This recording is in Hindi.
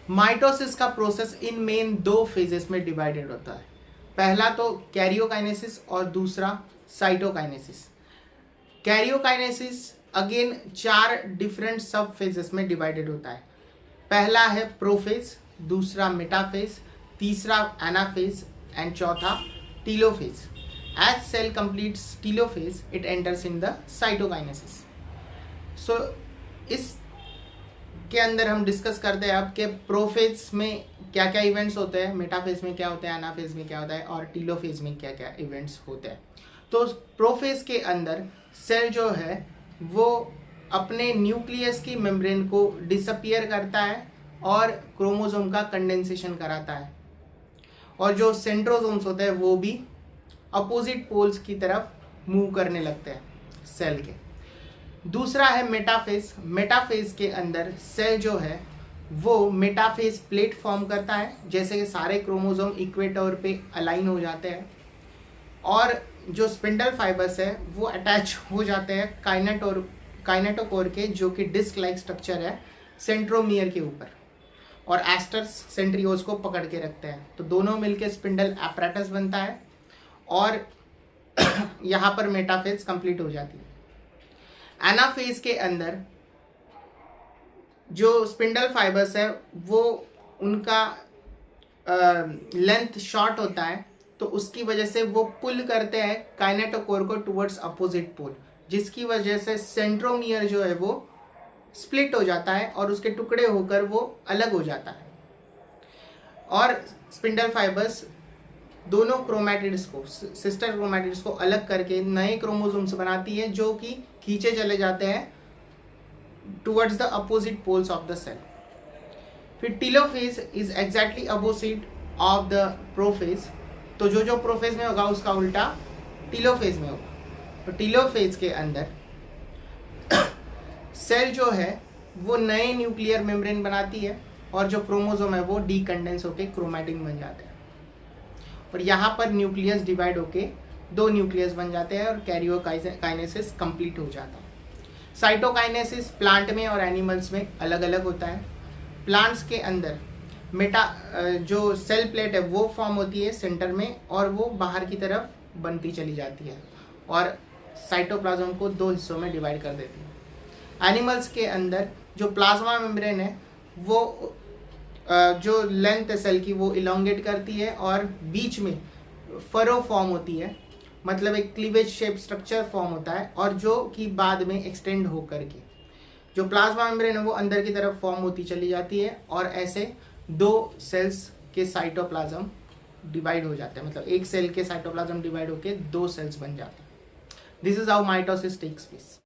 माइटोसिस का प्रोसेस इन मेन दो फेजेस में डिवाइडेड होता है। पहला तो कैरियोकाइनेसिस और दूसरा cytokinesis. Karyokinesis again 4 different sub phases में डिवाइडेड होता है। पहला है प्रोफेज, दूसरा मेटाफेज, तीसरा एनाफेज एंड चौथा telophase. As cell completes telophase it enters in the cytokinesis. So इस के अंदर हम डिस्कस करते हैं अब कि प्रोफेज में क्या क्या इवेंट्स होते हैं, मेटाफेज में क्या होता है, एनाफेज में क्या होता है और टीलोफेज में क्या क्या इवेंट्स होते हैं। तो प्रोफेज के अंदर सेल जो है वो अपने न्यूक्लियस की मेम्ब्रेन को डिसअपियर करता है और क्रोमोसोम का कंडेंसेशन कराता है, और जो सेंट्रोसोम्स होते हैं वो भी अपोजिट पोल्स की तरफ मूव करने लगते हैं सेल के। दूसरा है मेटाफेज। मेटाफेज के अंदर सेल जो है वो मेटाफेज प्लेट फॉर्म करता है, जैसे कि सारे क्रोमोसोम इक्वेटर पे अलाइन हो जाते हैं और जो स्पिंडल फाइबर्स है वो अटैच हो जाते हैं काइनेटोकोर के, जो कि डिस्क लाइक स्ट्रक्चर है सेंट्रोमियर के ऊपर, और एस्टर्स सेंट्रियोज को पकड़ के रखते हैं। तो दोनों मिलके स्पिंडल एपरेटस बनता है और यहाँ पर मेटाफेज कंप्लीट हो जाती है। एनाफेज के अंदर जो स्पिंडल फाइबर्स है वो उनका लेंथ शॉर्ट होता है, तो उसकी वजह से वो पुल करते हैं काइनेटोकोर को टुवर्ड्स अपोजिट पोल, जिसकी वजह से सेंट्रोमियर जो है वो स्प्लिट हो जाता है और उसके टुकड़े होकर वो अलग हो जाता है। और स्पिंडल फाइबर्स दोनों क्रोमैटिड्स को, सिस्टर क्रोमैटिड्स को अलग करके नए क्रोमोसोम्स बनाती है, जो कि खींचे चले जाते हैं towards the opposite poles of the cell. फिर telophase is exactly opposite of the prophase. तो जो प्रोफेज में होगा उसका उल्टा टीलोफेज में होगा। तो टीलोफेज के अंदर सेल जो है वो नए न्यूक्लियर मेम्ब्रेन बनाती है और जो क्रोमोसोम है वो डीकंडेंस होकर क्रोमैटिन बन जाते हैं, और यहाँ पर न्यूक्लियस डिवाइड होके 2 न्यूक्लियस बन जाते हैं और कैरियोकाइनेसिस कंप्लीट हो जाता है। साइटोकाइनेसिस प्लांट में और एनिमल्स में अलग अलग होता है। प्लांट्स के अंदर जो सेल प्लेट है वो फॉर्म होती है सेंटर में और वो बाहर की तरफ बनती चली जाती है और साइटोप्लाज्म को 2 हिस्सों में डिवाइड कर देती है। एनिमल्स के अंदर जो प्लाज्मा मेम्ब्रेन है वो जो लेंथ है सेल की वो इलोंगेट करती है और बीच में फरो फॉर्म होती है, मतलब एक क्लीवेज शेप स्ट्रक्चर फॉर्म होता है, और जो कि बाद में एक्सटेंड हो करके जो प्लाज्मा मेम्ब्रेन है वो अंदर की तरफ फॉर्म होती चली जाती है, और ऐसे 2 सेल्स के साइटोप्लाज्म डिवाइड हो जाते हैं, मतलब एक सेल के साइटोप्लाज्म डिवाइड होकर 2 सेल्स बन जाते हैं। This is how mitosis takes place.